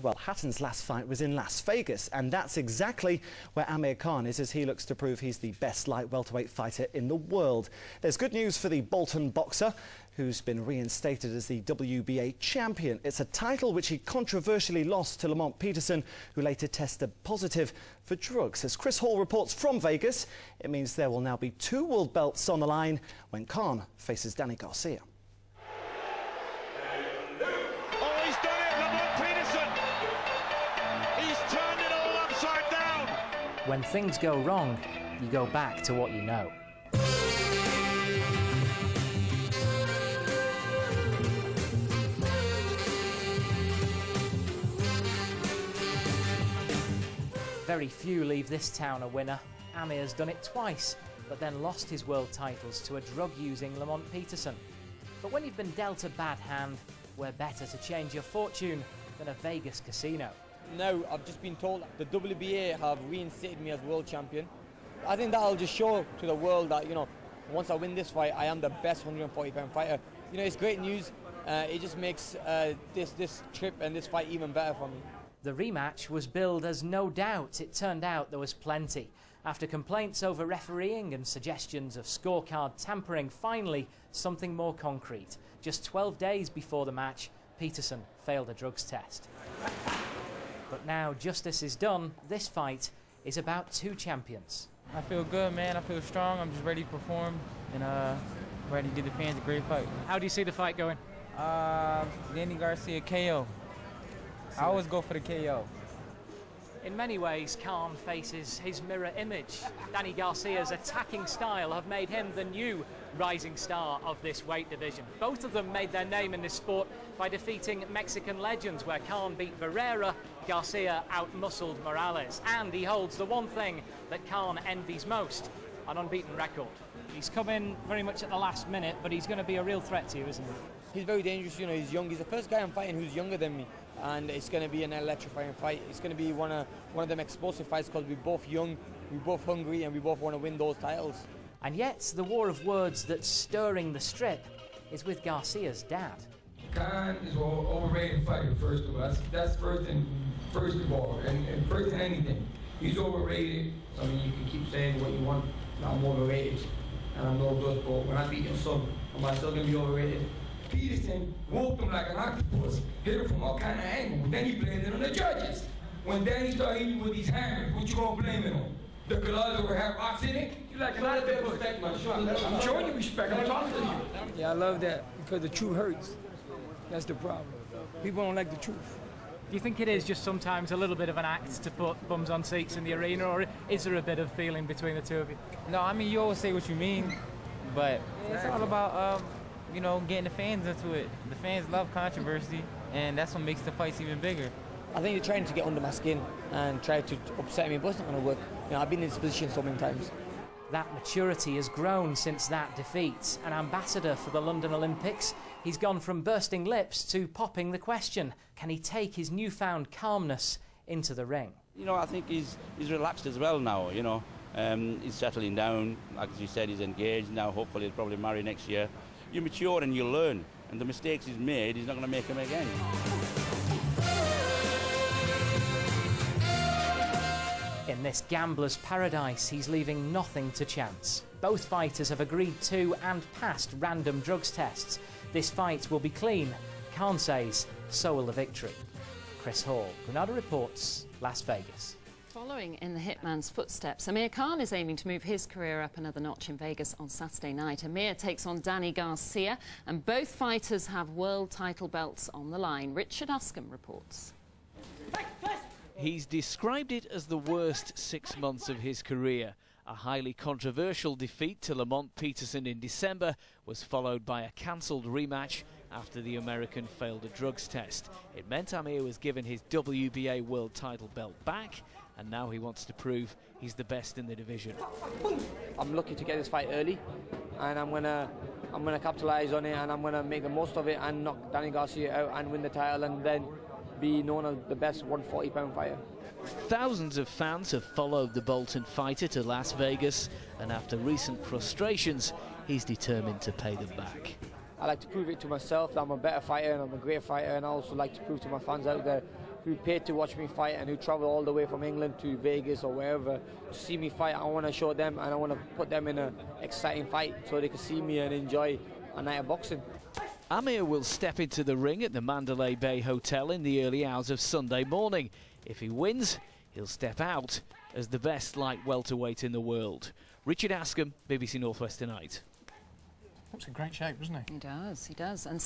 Well, Hatton's last fight was in Las Vegas, and that's exactly where Amir Khan is as he looks to prove he's the best light welterweight fighter in the world. There's good news for the Bolton boxer, who's been reinstated as the WBA champion. It's a title which he controversially lost to Lamont Peterson, who later tested positive for drugs. As Chris Hall reports from Vegas, it means there will now be 2 world belts on the line when Khan faces Danny Garcia. When things go wrong, you go back to what you know. Very few leave this town a winner. Amir's done it twice, but then lost his world titles to a drug-using Lamont Peterson. But when you've been dealt a bad hand, where better to change your fortune than a Vegas casino? Now, I've just been told the WBA have reinstated me as world champion. I think that'll just show to the world that, once I win this fight, I am the best 140-pound fighter. It's great news. It just makes this trip and this fight even better for me. The rematch was billed as no doubt. It turned out there was plenty. After complaints over refereeing and suggestions of scorecard tampering, finally something more concrete. Just 12 days before the match, Peterson failed a drugs test. But now justice is done. This fight is about 2 champions. I feel good, man. I feel strong. I'm just ready to perform and ready to give the fans a great fight. How do you see the fight going? Danny Garcia KO. I always go for the KO. In many ways, Khan faces his mirror image. Danny Garcia's attacking style have made him the new rising star of this weight division. Both of them made their name in this sport by defeating Mexican legends, where Khan beat Barrera, Garcia out-muscled Morales. And he holds the one thing that Khan envies most, an unbeaten record. He's come in very much at the last minute, but he's going to be a real threat to you, isn't he? He's very dangerous, he's young. He's the first guy I'm fighting who's younger than me. And it's going to be an electrifying fight. It's going to be one of them explosive fights because we're both young, we're both hungry, and we both want to win those titles. And yet, the war of words that's stirring the strip is with Garcia's dad. Khan is an overrated fighter, first of all. That's first of all, and first in anything. He's overrated. I mean, you can keep saying what you want. I'm overrated, and I'm no good, but when I beat your son, am I still going to be overrated? Peterson whooped him like an octopus, hit him from all kind of angles. Then he blamed it on the judges. When Danny started hitting with these hammers, what you gonna blame it on? The gloves over have rocks in it? You like a lot of people respect my shot. I'm showing you respect. I'm talking to you. Yeah, I love that because the truth hurts. That's the problem. People don't like the truth. Do you think it is just sometimes a little bit of an act to put bums on seats in the arena, or is there a bit of feeling between the two of you? No, I mean, you always say what you mean, but it's all about getting the fans into it. The fans love controversy, and that's what makes the fights even bigger. I think they're trying to get under my skin and try to upset me, but it's not going to work. I've been in this position so many times. That maturity has grown since that defeat. An ambassador for the London Olympics, he's gone from bursting lips to popping the question. Can he take his newfound calmness into the ring? I think he's relaxed as well now, He's settling down. Like as you said, he's engaged now. Hopefully he'll probably marry next year. You mature and you learn, and the mistakes he's made, he's not going to make them again. In this gambler's paradise, he's leaving nothing to chance. Both fighters have agreed to and passed random drugs tests. This fight will be clean. Khan says, so will the victory. Chris Hall, Granada Reports, Las Vegas. Following in the hitman's footsteps, Amir Khan is aiming to move his career up another notch in Vegas on Saturday night. Amir takes on Danny Garcia, and both fighters have world title belts on the line. Richard Uscombe reports. He's described it as the worst 6 months of his career. A highly controversial defeat to Lamont Peterson in December was followed by a cancelled rematch after the American failed a drugs test. It meant Amir was given his WBA world title belt back, and now he wants to prove he's the best in the division. I'm lucky to get this fight early, and I'm gonna capitalize on it, and I'm gonna make the most of it and knock Danny Garcia out and win the title, and then be known as the best 140-pound fighter. Thousands of fans have followed the Bolton fighter to Las Vegas, and after recent frustrations, he's determined to pay them back. I like to prove it to myself that I'm a better fighter and I'm a great fighter, and I also like to prove to my fans out there who paid to watch me fight and who travel all the way from England to Vegas or wherever to see me fight. I want to show them and I want to put them in an exciting fight so they can see me and enjoy a night of boxing. Amir will step into the ring at the Mandalay Bay Hotel in the early hours of Sunday morning. If he wins, he'll step out as the best light welterweight in the world. Richard Askham, BBC Northwest Tonight. Looks in great shape, doesn't he? He does, he does. And